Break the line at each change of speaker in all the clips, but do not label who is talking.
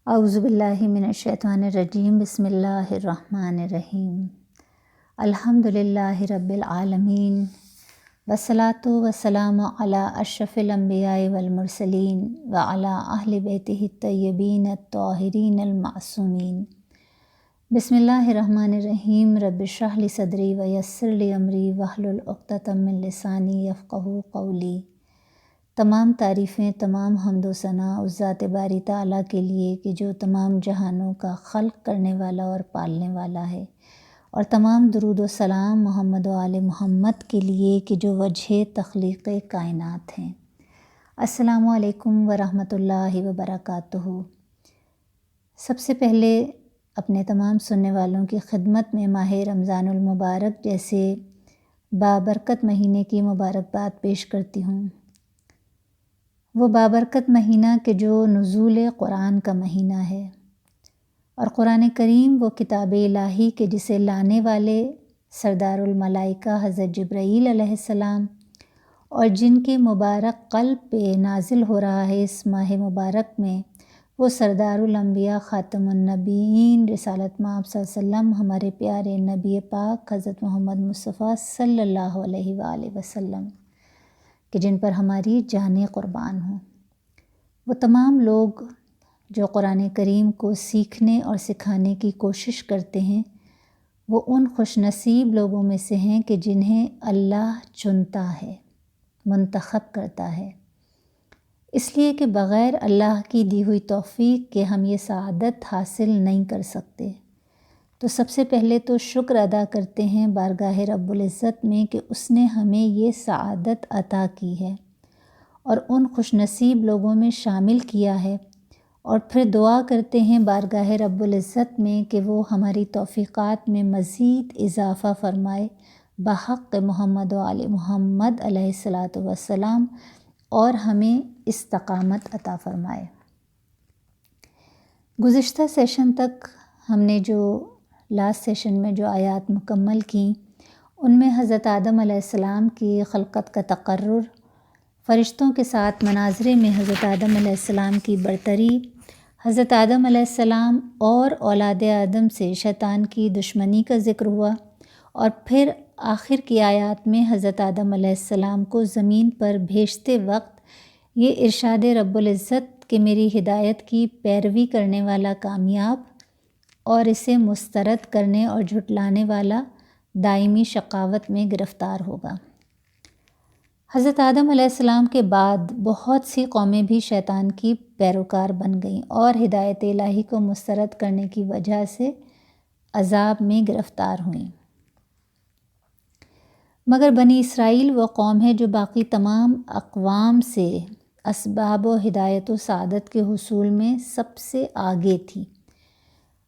اعوذ باللہ من الشیطان الرجیم، بسم اللہ الرحمن الرحیم۔ الحمد للہ رب العالمین، والصلاۃ والسلام علی اشرف الانبیاء والمرسلین وعلی اہل بیتہ الطیبین الطاہرین المعصومین۔ بسم اللہ الرحمن الرحیم۔ رب اشرح لی صدری ویسر لی امری واحلل عقدۃ من لسانی یفقہوا قولی۔ تمام تعریفیں، تمام حمد و ثنا اس ذات باری تعالیٰ کے لیے کہ جو تمام جہانوں کا خلق کرنے والا اور پالنے والا ہے، اور تمام درود و سلام محمد و آل محمد کے لیے کہ جو وجہ تخلیق کائنات ہیں۔ السلام علیکم ورحمۃ اللہ وبرکاتہ۔ سب سے پہلے اپنے تمام سننے والوں کی خدمت میں ماہ رمضان المبارک جیسے بابرکت مہینے کی مبارکباد پیش کرتی ہوں۔ وہ بابرکت مہینہ کہ جو نزول قرآن کا مہینہ ہے، اور قرآن کریم وہ کتاب الہی کہ جسے لانے والے سردار الملائکہ حضرت جبرائیل علیہ السلام اور جن کے مبارک قلب پہ نازل ہو رہا ہے اس ماہ مبارک میں، وہ سردار الانبیاء خاتم النبیین رسالت مآب صلی اللہ علیہ وسلم، ہمارے پیارے نبی پاک حضرت محمد مصطفیٰ صلی اللہ علیہ وآلہ وسلم کہ جن پر ہماری جانیں قربان ہوں۔ وہ تمام لوگ جو قرآن کریم کو سیکھنے اور سکھانے کی کوشش کرتے ہیں، وہ ان خوش نصیب لوگوں میں سے ہیں کہ جنہیں اللہ چنتا ہے، منتخب کرتا ہے، اس لیے کہ بغیر اللہ کی دی ہوئی توفیق کے ہم یہ سعادت حاصل نہیں کر سکتے۔ تو سب سے پہلے تو شکر ادا کرتے ہیں بارگاہ رب العزت میں کہ اس نے ہمیں یہ سعادت عطا کی ہے اور ان خوش نصیب لوگوں میں شامل کیا ہے، اور پھر دعا کرتے ہیں بارگاہ رب العزت میں کہ وہ ہماری توفیقات میں مزید اضافہ فرمائے بحق محمد و آل محمد علیہ الصلاۃ والسلام، اور ہمیں استقامت عطا فرمائے۔ گزشتہ سیشن تک ہم نے جو لاسٹ سیشن میں جو آیات مکمل کیں، ان میں حضرت آدم علیہ السلام کی خلقت کا تقرر، فرشتوں کے ساتھ مناظرے میں حضرت آدم علیہ السلام کی برتری، حضرت آدم علیہ السلام اور اولاد آدم سے شیطان کی دشمنی کا ذکر ہوا، اور پھر آخر کی آیات میں حضرت آدم علیہ السلام کو زمین پر بھیجتے وقت یہ ارشاد رب العزت کہ میری ہدایت کی پیروی کرنے والا کامیاب اور اسے مسترد کرنے اور جھٹلانے والا دائمی شقاوت میں گرفتار ہوگا۔ حضرت آدم علیہ السلام کے بعد بہت سی قومیں بھی شیطان کی پیروکار بن گئیں اور ہدایت الہی کو مسترد کرنے کی وجہ سے عذاب میں گرفتار ہوئیں، مگر بنی اسرائیل وہ قوم ہے جو باقی تمام اقوام سے اسباب و ہدایت و سعادت کے حصول میں سب سے آگے تھی۔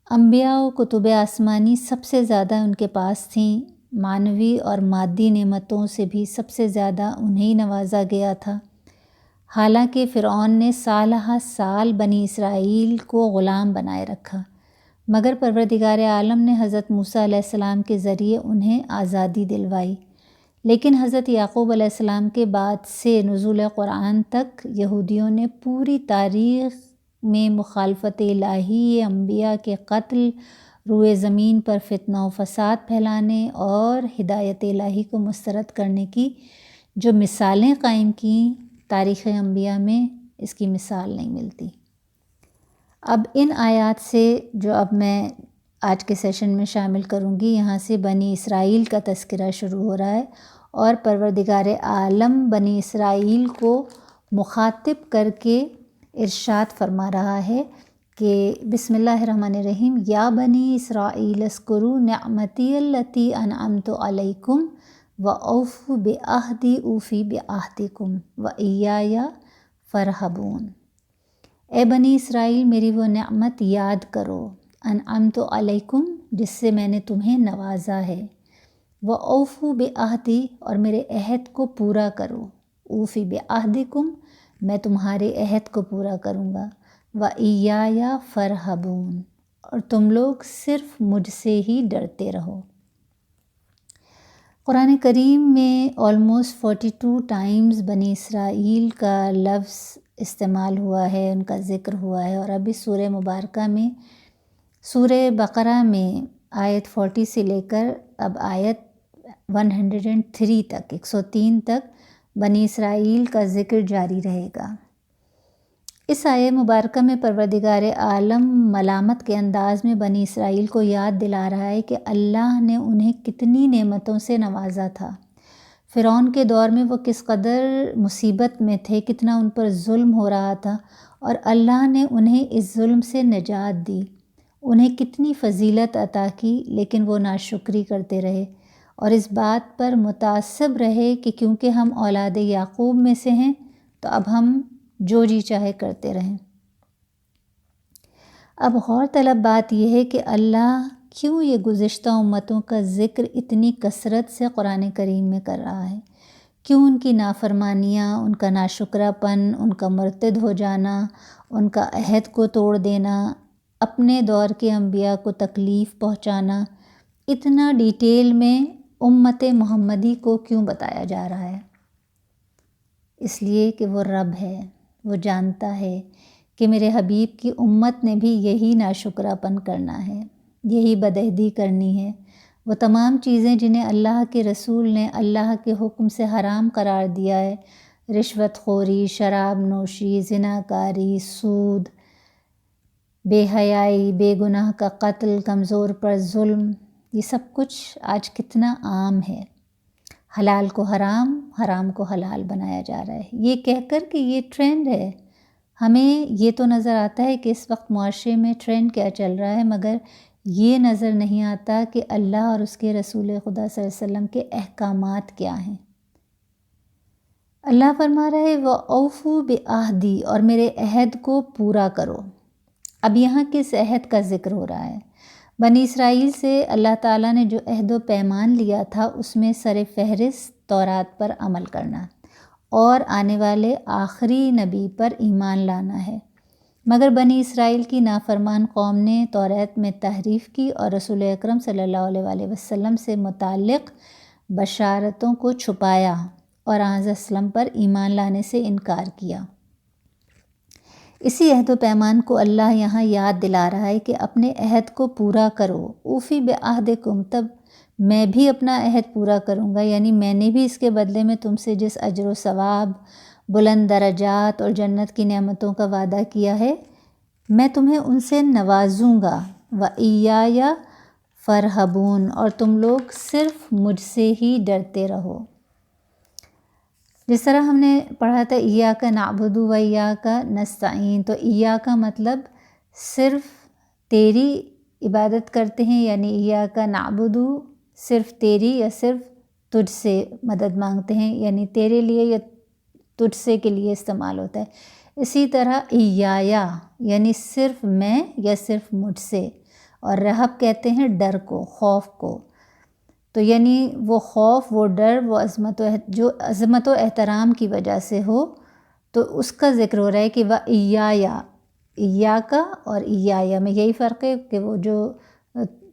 انبیاء و کتب آسمانی سب سے زیادہ ان کے پاس تھیں، معنوی اور مادی نعمتوں سے بھی سب سے زیادہ انہیں نوازا گیا تھا۔ حالانکہ فرعون نے سالہ سال بنی اسرائیل کو غلام بنائے رکھا، مگر پروردگار عالم نے حضرت موسیٰ علیہ السلام کے ذریعے انہیں آزادی دلوائی۔ لیکن حضرت یعقوب علیہ السلام کے بعد سے نزول قرآن تک یہودیوں نے پوری تاریخ میں مخالفت الہی، انبیاء کے قتل، روئے زمین پر فتنہ و فساد پھیلانے اور ہدایت الہی کو مسترد کرنے کی جو مثالیں قائم کیں، تاریخ انبیاء میں اس کی مثال نہیں ملتی۔ اب ان آیات سے جو اب میں آج کے سیشن میں شامل کروں گی، یہاں سے بنی اسرائیل کا تذکرہ شروع ہو رہا ہے، اور پروردگار عالم بنی اسرائیل کو مخاطب کر کے ارشاد فرما رہا ہے کہ بسم اللہ الرحمن الرحیم، یا بنی اسرائیل اذکروا نعمتی التی انعمت علیکم واوفوا بعہدی اوفی بعہدکم وایای فارہبون۔ اے بنی اسرائیل، میری وہ نعمت یاد کرو، انعمت علیکم، جس سے میں نے تمہیں نوازا ہے، وَأَوْفُوا بِعَہْدِی، اور میرے عہد کو پورا کرو، اوفی بعہدکم، میں تمہارے عہد کو پورا کروں گا، وَإِيَّایَ فَارْہَبُونَ، اور تم لوگ صرف مجھ سے ہی ڈرتے رہو۔ قرآن کریم میں آلموسٹ 42 ٹائمز بنی اسرائیل کا لفظ استعمال ہوا ہے، ان کا ذکر ہوا ہے، اور ابھی سورہ مبارکہ میں سورہ بقرہ میں آیت 40 سے لے کر اب آیت 103 تک 103 تک بنی اسرائیل کا ذکر جاری رہے گا۔ اس آیت مبارکہ میں پروردگار عالم ملامت کے انداز میں بنی اسرائیل کو یاد دلا رہا ہے کہ اللہ نے انہیں کتنی نعمتوں سے نوازا تھا۔ فرعون کے دور میں وہ کس قدر مصیبت میں تھے، کتنا ان پر ظلم ہو رہا تھا، اور اللہ نے انہیں اس ظلم سے نجات دی، انہیں کتنی فضیلت عطا کی، لیکن وہ ناشکری کرتے رہے اور اس بات پر متعصب رہے کہ کیونکہ ہم اولاد یعقوب میں سے ہیں تو اب ہم جو جی چاہے کرتے رہیں۔ اب غور طلب بات یہ ہے کہ اللہ کیوں یہ گزشتہ امتوں کا ذکر اتنی کثرت سے قرآن کریم میں کر رہا ہے؟ کیوں ان کی نافرمانیاں، ان کا ناشکرہ پن، ان کا مرتد ہو جانا، ان کا عہد کو توڑ دینا، اپنے دور کے انبیاء کو تکلیف پہنچانا، اتنا ڈیٹیل میں امت محمدی کو کیوں بتایا جا رہا ہے؟ اس لیے کہ وہ رب ہے، وہ جانتا ہے کہ میرے حبیب کی امت نے بھی یہی ناشکرہ پن کرنا ہے، یہی بدعہدی کرنی ہے۔ وہ تمام چیزیں جنہیں اللہ کے رسول نے اللہ کے حکم سے حرام قرار دیا ہے، رشوت خوری، شراب نوشی، زناکاری، سود، بے حیائی، بے گناہ کا قتل، کمزور پر ظلم، یہ سب کچھ آج کتنا عام ہے۔ حلال کو حرام، حرام کو حلال بنایا جا رہا ہے، یہ کہہ کر کہ یہ ٹرینڈ ہے۔ ہمیں یہ تو نظر آتا ہے کہ اس وقت معاشرے میں ٹرینڈ کیا چل رہا ہے، مگر یہ نظر نہیں آتا کہ اللہ اور اس کے رسول خدا صلی اللہ علیہ وسلم کے احکامات کیا ہیں۔ اللہ فرما رہا ہے وَأَوْفُوا بِعَہْدِی، اور میرے عہد کو پورا کرو۔ اب یہاں کس عہد کا ذکر ہو رہا ہے؟ بنی اسرائیل سے اللہ تعالیٰ نے جو عہد و پیمان لیا تھا اس میں سر فہرست تورات پر عمل کرنا اور آنے والے آخری نبی پر ایمان لانا ہے، مگر بنی اسرائیل کی نافرمان قوم نے تورات میں تحریف کی اور رسول اکرم صلی اللہ علیہ وآلہ وسلم سے متعلق بشارتوں کو چھپایا اور آن وسلم پر ایمان لانے سے انکار کیا۔ اسی عہد و پیمان کو اللہ یہاں یاد دلا رہا ہے کہ اپنے عہد کو پورا کرو، اوفی بعہدکم، تب میں بھی اپنا عہد پورا کروں گا، یعنی میں نے بھی اس کے بدلے میں تم سے جس اجر و ثواب، بلند درجات اور جنت کی نعمتوں کا وعدہ کیا ہے، میں تمہیں ان سے نوازوں گا۔ وَإِيَّایَ فَارْہَبُونَ، اور تم لوگ صرف مجھ سے ہی ڈرتے رہو۔ جس طرح ہم نے پڑھا تھا ایاک نعبد و ایاک نستعین، تو ایاک مطلب صرف تیری عبادت کرتے ہیں، یعنی ایاک نعبد صرف تیری یا صرف تجھ سے مدد مانگتے ہیں، یعنی تیرے لیے یا تجھ سے کے لیے استعمال ہوتا ہے۔ اسی طرح ایایا یعنی صرف میں یا صرف مجھ سے، اور رہب کہتے ہیں ڈر کو، خوف کو، تو یعنی وہ خوف، وہ ڈر، وہ جو عظمت و احترام کی وجہ سے ہو، تو اس کا ذکر ہو رہا ہے کہ وَإِيَّایَ، ایاکا اور ایایا میں یہی فرق ہے کہ وہ جو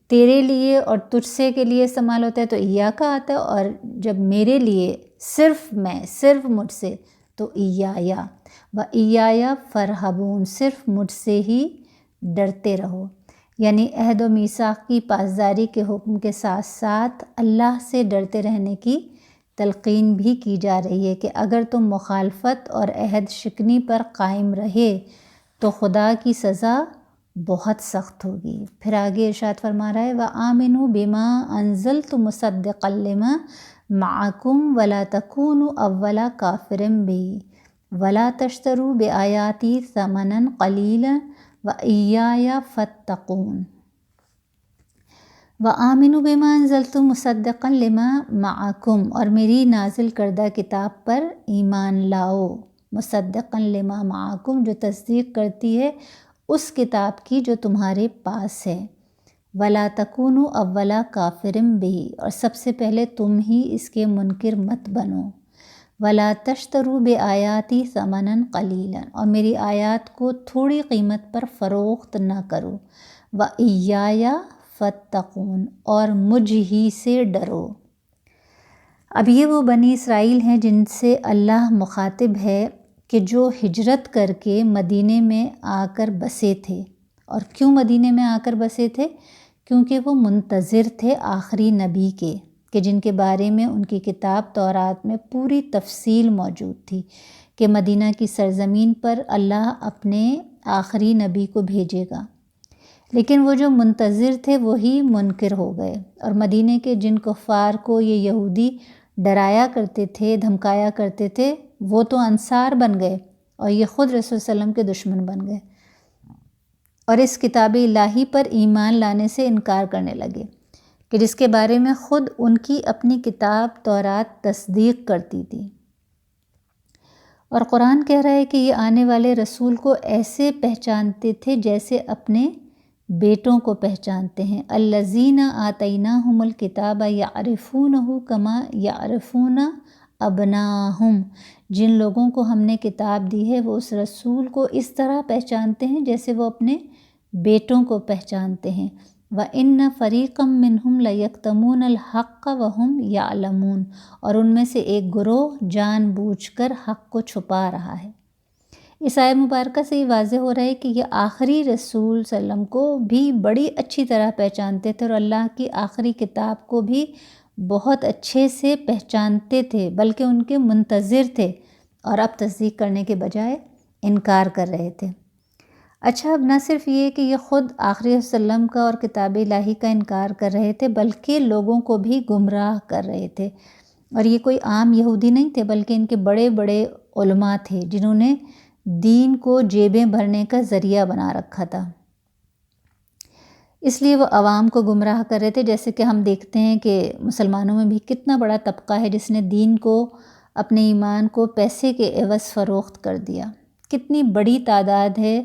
تیرے لیے اور تجھ سے کے لیے استعمال ہوتا ہے تو ایاکا آتا ہے، اور جب میرے لیے صرف میں، صرف مجھ سے، تو ایایا۔ وَإِيَّایَ فَارْہَبُونَ، صرف مجھ سے ہی ڈرتے رہو، یعنی عہد و میثاق کی پاسداری کے حکم کے ساتھ ساتھ اللہ سے ڈرتے رہنے کی تلقین بھی کی جا رہی ہے کہ اگر تم مخالفت اور عہد شکنی پر قائم رہے تو خدا کی سزا بہت سخت ہوگی۔ پھر آگے ارشاد فرما رہا ہے وَآمِنُوا بِمَا أَنزَلْتُ مُصَدِّقًا لِمَا مَعَكُمْ وَلَا تَكُونُوا أَوَّلَ كَافِرٍ بِهِ وَلَا تَشْتَرُوا بِآيَاتِي ثَمَنًا قَلِيلًا وَإِيَّایَ فَاتَّقُونِ۔ وَآمِنُوا بِمَا أَنزَلْتُ مُصَدِّقًا لِمَا مَعَكُمْ، اور میری نازل کردہ کتاب پر ایمان لاؤ، مصدقاً لما معکم جو تصدیق کرتی ہے اس کتاب کی جو تمہارے پاس ہے، وَلَا تَكُونُوا أَوَّلَ كَافِرٍ بِهِ، اور سب سے پہلے تم ہی اس کے منکر مت بنو، وَلَا تَشْتَرُوا بِآيَاتِي ثَمَنًا قَلِيلًا، اور میری آیات کو تھوڑی قیمت پر فروخت نہ کرو، وَإِيَّایَ فَاتَّقُونِ، اور مجھ ہی سے ڈرو۔ اب یہ وہ بنی اسرائیل ہیں جن سے اللہ مخاطب ہے کہ جو ہجرت کر کے مدینے میں آ کر بسے تھے. اور کیوں مدینے میں آ کر بسے تھے؟ کیونکہ وہ منتظر تھے آخری نبی کے، کہ جن کے بارے میں ان کی کتاب تورات میں پوری تفصیل موجود تھی کہ مدینہ کی سرزمین پر اللہ اپنے آخری نبی کو بھیجے گا. لیکن وہ جو منتظر تھے وہی منکر ہو گئے، اور مدینہ کے جن کفار کو یہ یہودی ڈرایا کرتے تھے، دھمکایا کرتے تھے، وہ تو انصار بن گئے اور یہ خود رسول صلی اللہ علیہ وسلم کے دشمن بن گئے، اور اس کتاب الہی پر ایمان لانے سے انکار کرنے لگے کہ جس کے بارے میں خود ان کی اپنی کتاب تورات تصدیق کرتی تھی. اور قرآن کہہ رہا ہے کہ یہ آنے والے رسول کو ایسے پہچانتے تھے جیسے اپنے بیٹوں کو پہچانتے ہیں. الذین آتیناہم الکتاب یعرفونہ کما یعرفون ابناہم، جن لوگوں کو ہم نے کتاب دی ہے وہ اس رسول کو اس طرح پہچانتے ہیں جیسے وہ اپنے بیٹوں کو پہچانتے ہیں. وَإِنَّ فَرِيقًا مِّنْهُمْ لَيَكْتُمُونَ الْحَقَّ وَهُمْ يَعْلَمُونَ، اور ان میں سے ایک گروہ جان بوجھ کر حق کو چھپا رہا ہے. اس آیت مبارکہ سے یہ واضح ہو رہا ہے کہ یہ آخری رسول صلی اللہ علیہ وسلم کو بھی بڑی اچھی طرح پہچانتے تھے، اور اللہ کی آخری کتاب کو بھی بہت اچھے سے پہچانتے تھے، بلکہ ان کے منتظر تھے، اور اب تصدیق کرنے کے بجائے انکار کر رہے تھے. اچھا، اب نہ صرف یہ کہ یہ خود آخری وسلم کا اور کتاب الہی کا انکار کر رہے تھے، بلکہ لوگوں کو بھی گمراہ کر رہے تھے. اور یہ کوئی عام یہودی نہیں تھے، بلکہ ان کے بڑے بڑے علماء تھے جنہوں نے دین کو جیبیں بھرنے کا ذریعہ بنا رکھا تھا. اس لیے وہ عوام کو گمراہ کر رہے تھے. جیسے کہ ہم دیکھتے ہیں کہ مسلمانوں میں بھی کتنا بڑا طبقہ ہے جس نے دین کو، اپنے ایمان کو پیسے کے عوض فروخت کر دیا. کتنی بڑی تعداد ہے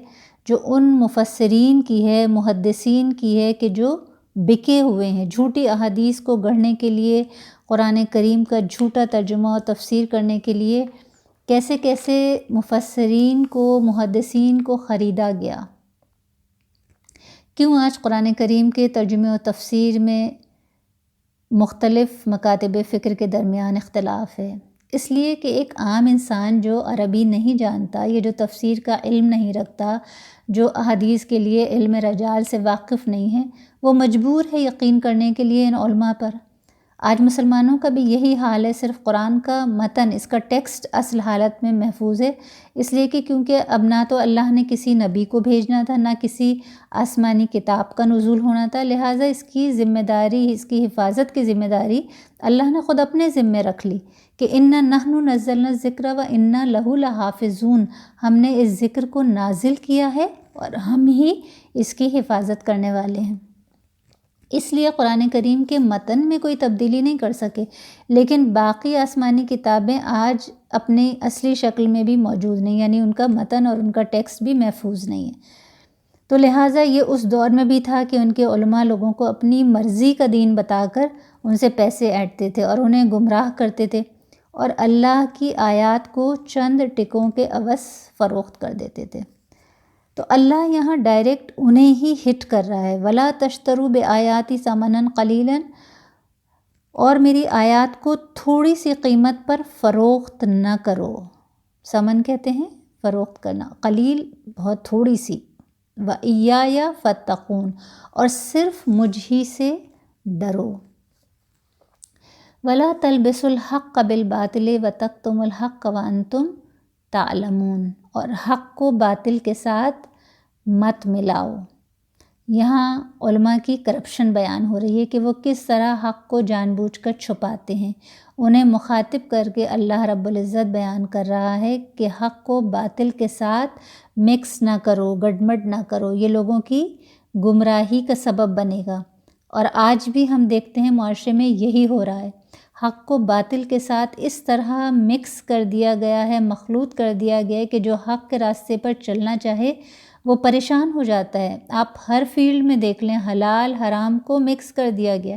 جو ان مفسرین کی ہے، محدثین کی ہے کہ جو بکے ہوئے ہیں جھوٹی احادیث کو گڑھنے کے لیے، قرآن کریم کا جھوٹا ترجمہ اور تفسیر کرنے کے لیے کیسے کیسے مفسرین کو، محدثین کو خریدا گیا. کیوں آج قرآن کریم کے ترجمے و تفسیر میں مختلف مکاتب فکر کے درمیان اختلاف ہے؟ اس لیے کہ ایک عام انسان جو عربی نہیں جانتا، یہ جو تفسیر کا علم نہیں رکھتا، جو احادیث کے لیے علم رجال سے واقف نہیں ہے، وہ مجبور ہے یقین کرنے کے لیے ان علماء پر. آج مسلمانوں کا بھی یہی حال ہے، صرف قرآن کا متن، اس کا ٹیکسٹ اصل حالت میں محفوظ ہے، اس لیے کہ کیونکہ اب نہ تو اللہ نے کسی نبی کو بھیجنا تھا، نہ کسی آسمانی کتاب کا نزول ہونا تھا، لہٰذا اس کی ذمہ داری، اس کی حفاظت کی ذمہ داری اللہ نے خود اپنے ذمے رکھ لی کہ اِنَّا نَحْنُ نَزَّلْنَا الذِّكْرَ وَإِنَّا لَهُ لَحَافِظُونَ، ہم نے اس ذکر کو نازل کیا ہے اور ہم ہی اس کی حفاظت کرنے والے ہیں. اس لیے قرآن کریم کے متن میں کوئی تبدیلی نہیں کر سکے، لیکن باقی آسمانی کتابیں آج اپنی اصلی شکل میں بھی موجود نہیں، یعنی ان کا متن اور ان کا ٹیکسٹ بھی محفوظ نہیں ہے. تو لہٰذا یہ اس دور میں بھی تھا کہ ان کے علماء لوگوں کو اپنی مرضی کا دین بتا کر ان سے پیسے ایٹتے تھے اور انہیں گمراہ کرتے تھے، اور اللہ کی آیات کو چند ٹکوں کے عوض فروخت کر دیتے تھے. تو اللہ یہاں ڈائریکٹ انہیں ہی ہٹ کر رہا ہے، وَلَا تَشْتَرُوا بِآيَاتِي ثَمَنًا قَلِيلًا، اور میری آیات کو تھوڑی سی قیمت پر فروخت نہ کرو. ثمن کہتے ہیں فروخت کرنا، قلیل بہت تھوڑی سی. وَإِيَّايَ فَاتَّقُونَ، اور صرف مجھ ہی سے ڈرو. وَلَا تَلْبِسُوا الْحَقَّ بِالْبَاطِلِ وَتَكْتُمُوا الْحَقَّ وَأَنْتُمْ تَعْلَمُونَ، اور حق کو باطل کے ساتھ مت ملاؤ. یہاں علماء کی کرپشن بیان ہو رہی ہے کہ وہ کس طرح حق کو جان بوجھ کر چھپاتے ہیں. انہیں مخاطب کر کے اللہ رب العزت بیان کر رہا ہے کہ حق کو باطل کے ساتھ مکس نہ کرو، گڈمڈ نہ کرو، یہ لوگوں کی گمراہی کا سبب بنے گا. اور آج بھی ہم دیکھتے ہیں معاشرے میں یہی ہو رہا ہے، حق کو باطل کے ساتھ اس طرح مکس کر دیا گیا ہے، مخلوط کر دیا گیا ہے کہ جو حق کے راستے پر چلنا چاہے وہ پریشان ہو جاتا ہے. آپ ہر فیلڈ میں دیکھ لیں، حلال حرام کو مکس کر دیا گیا.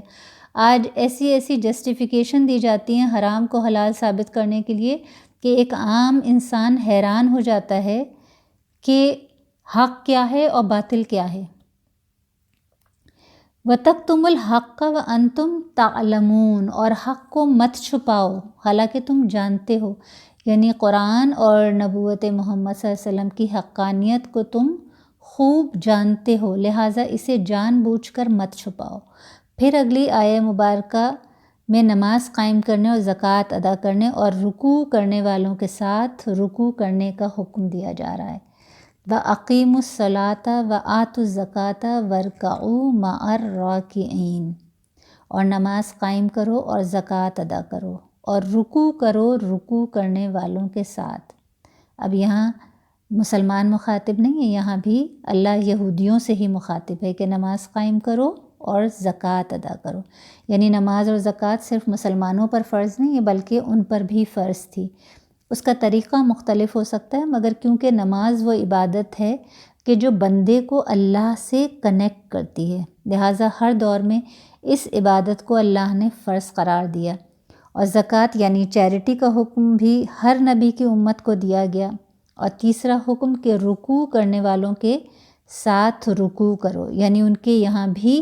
آج ایسی ایسی جسٹیفیکیشن دی جاتی ہیں حرام کو حلال ثابت کرنے کے لیے کہ ایک عام انسان حیران ہو جاتا ہے کہ حق کیا ہے اور باطل کیا ہے. وَتَكْتُمُوا الْحَقَّ وَأَنْتُمْ تَعْلَمُونَ، اور حق کو مت چھپاؤ حالانکہ تم جانتے ہو. یعنی قرآن اور نبوت محمد صلی اللہ علیہ وسلم کی حقانیت کو تم خوب جانتے ہو، لہٰذا اسے جان بوجھ کر مت چھپاؤ۔ پھر اگلی آیہ مبارکہ میں نماز قائم کرنے اور زکوٰۃ ادا کرنے اور رکوع کرنے والوں کے ساتھ رکوع کرنے کا حکم دیا جا رہا ہے۔ وَأَقِیمُوا الصَّلَاةَ وَآتُوا الزَّکَاةَ وَارْکَعُوا مَعَ الرَّاکِعِینَ، اور نماز قائم کرو اور زکوٰۃ ادا کرو اور رکوع کرو رکوع کرنے والوں کے ساتھ۔ اب یہاں مسلمان مخاطب نہیں ہے، یہاں بھی اللہ یہودیوں سے ہی مخاطب ہے کہ نماز قائم کرو اور زکوٰۃ ادا کرو۔ یعنی نماز اور زکوٰۃ صرف مسلمانوں پر فرض نہیں ہے بلکہ ان پر بھی فرض تھی۔ اس کا طریقہ مختلف ہو سکتا ہے، مگر کیونکہ نماز وہ عبادت ہے کہ جو بندے کو اللہ سے کنیکٹ کرتی ہے، لہٰذا ہر دور میں اس عبادت کو اللہ نے فرض قرار دیا۔ اور زکوٰۃ یعنی چیریٹی کا حکم بھی ہر نبی کی امت کو دیا گیا۔ اور تیسرا حکم کہ رکوع کرنے والوں کے ساتھ رکوع کرو، یعنی ان کے یہاں بھی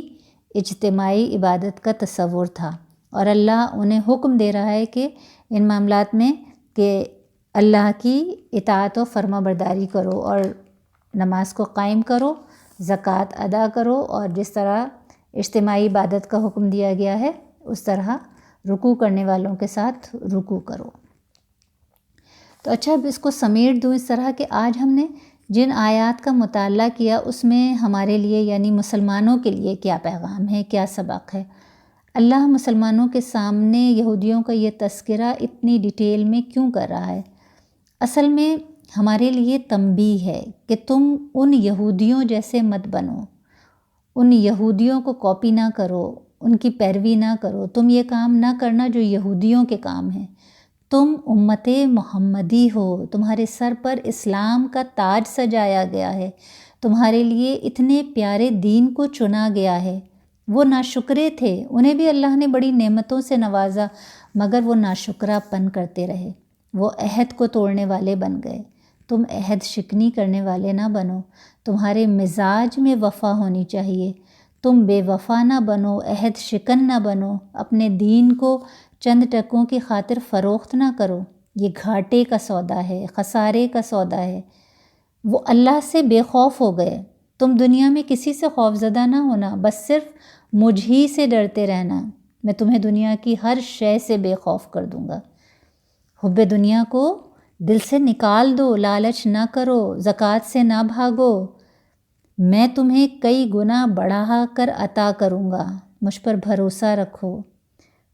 اجتماعی عبادت کا تصور تھا، اور اللہ انہیں حکم دے رہا ہے کہ ان معاملات میں کہ اللہ کی اطاعت و فرما برداری کرو اور نماز کو قائم کرو، زکوٰۃ ادا کرو، اور جس طرح اجتماعی عبادت کا حکم دیا گیا ہے اس طرح رکوع کرنے والوں کے ساتھ رکوع کرو۔ تو اچھا اب اس کو سمیٹ دوں اس طرح کہ آج ہم نے جن آیات کا مطالعہ کیا اس میں ہمارے لیے یعنی مسلمانوں کے لیے کیا پیغام ہے، کیا سبق ہے۔ اللہ مسلمانوں کے سامنے یہودیوں کا یہ تذکرہ اتنی ڈیٹیل میں کیوں کر رہا ہے؟ اصل میں ہمارے لیے تنبیہ ہے کہ تم ان یہودیوں جیسے مت بنو، ان یہودیوں کو کاپی نہ کرو، ان کی پیروی نہ کرو، تم یہ کام نہ کرنا جو یہودیوں کے کام ہیں۔ تم امت محمدی ہو، تمہارے سر پر اسلام کا تاج سجایا گیا ہے، تمہارے لیے اتنے پیارے دین کو چنا گیا ہے۔ وہ ناشکرے تھے، انہیں بھی اللہ نے بڑی نعمتوں سے نوازا، مگر وہ ناشکرہ پن کرتے رہے، وہ عہد کو توڑنے والے بن گئے۔ تم عہد شکنی کرنے والے نہ بنو، تمہارے مزاج میں وفا ہونی چاہیے، تم بے وفا نہ بنو، عہد شکن نہ بنو، اپنے دین کو چند ٹکوں کی خاطر فروخت نہ کرو، یہ گھاٹے کا سودا ہے، خسارے کا سودا ہے۔ وہ اللہ سے بے خوف ہو گئے۔ تم دنیا میں کسی سے خوف زدہ نہ ہونا، بس صرف مجھ ہی سے ڈرتے رہنا، میں تمہیں دنیا کی ہر شے سے بے خوف کر دوں گا۔ حب دنیا کو دل سے نکال دو، لالچ نہ کرو، زکوٰۃ سے نہ بھاگو، میں تمہیں کئی گنا بڑھا کر عطا کروں گا، مجھ پر بھروسہ رکھو۔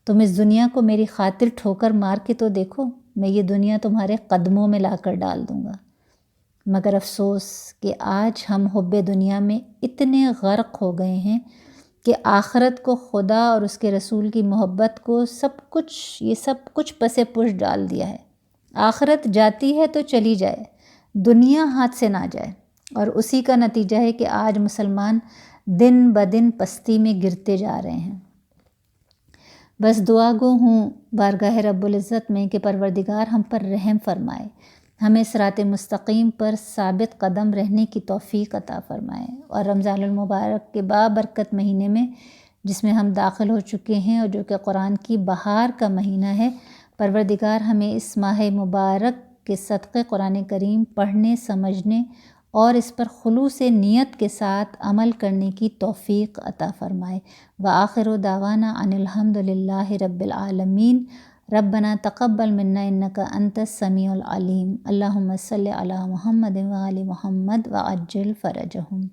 تم اس دنیا کو میری خاطر ٹھوکر مار کے تو دیکھو، میں یہ دنیا تمہارے قدموں میں لا کر ڈال دوں گا۔ مگر افسوس کہ آج ہم حب دنیا میں اتنے غرق ہو گئے ہیں کہ آخرت کو، خدا اور اس کے رسول کی محبت کو، یہ سب کچھ پس پش ڈال دیا ہے۔ آخرت جاتی ہے تو چلی جائے، دنیا ہاتھ سے نہ جائے، اور اسی کا نتیجہ ہے کہ آج مسلمان دن بدن پستی میں گرتے جا رہے ہیں۔ بس دعا گو ہوں بارگاہ رب العزت میں کہ پروردگار ہم پر رحم فرمائے، ہمیں صراط مستقیم پر ثابت قدم رہنے کی توفیق عطا فرمائے، اور رمضان المبارک کے بابرکت مہینے میں جس میں ہم داخل ہو چکے ہیں اور جو کہ قرآن کی بہار کا مہینہ ہے، پروردگار ہمیں اس ماہ مبارک کے صدقے قرآن کریم پڑھنے، سمجھنے اور اس پر خلوص نیت کے ساتھ عمل کرنے کی توفیق عطا فرمائے۔ وآخر دعوانا ان الحمد للہ رب العالمین۔ ربنا تقبل منا انک انت السمیع العلیم۔ اللہم صلی علی محمد وآل محمد وعجل فرجہم۔